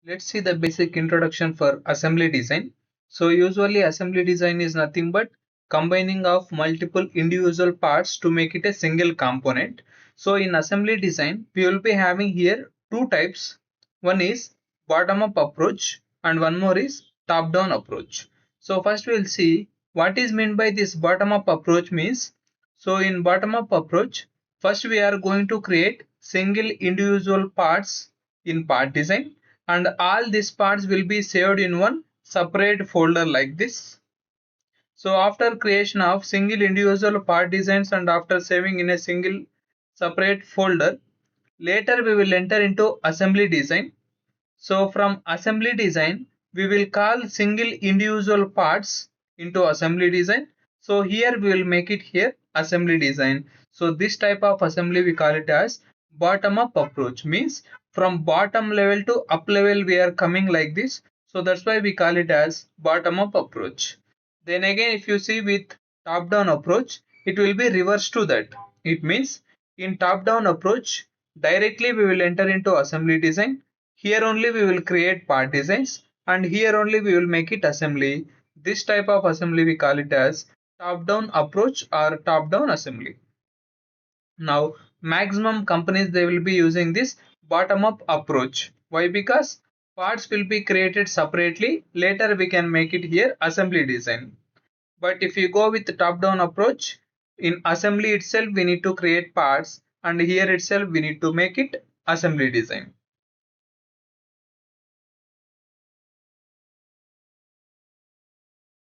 Let's see the basic introduction for assembly design. So usually assembly design is nothing but combining of multiple individual parts to make it a single component. So in assembly design, we will be having here two types. One is bottom up approach and one more is top down approach. So first we will see what is meant by this bottom up approach means. So in bottom up approach, first we are going to create single individual parts in part design, and all these parts will be saved in one separate folder like this. So after creation of single individual part designs and after saving in a single separate folder, later we will enter into assembly design. So from assembly design, we will call single individual parts into assembly design. So here we will make it here assembly design. So this type of assembly we call it as bottom up approach, means from bottom level to up level we are coming like this. So that's why we call it as bottom up approach. Then again, if you see with top down approach, it will be reverse to that. It means in top down approach, directly we will enter into assembly design. Here only we will create part designs and here only we will make it assembly. This type of assembly we call it as top down approach or top down assembly. Now maximum companies they will be using this bottom up approach. Why? Because parts will be created separately. Later we can make it here assembly design. But if you go with the top down approach, in assembly itself we need to create parts and here itself we need to make it assembly design.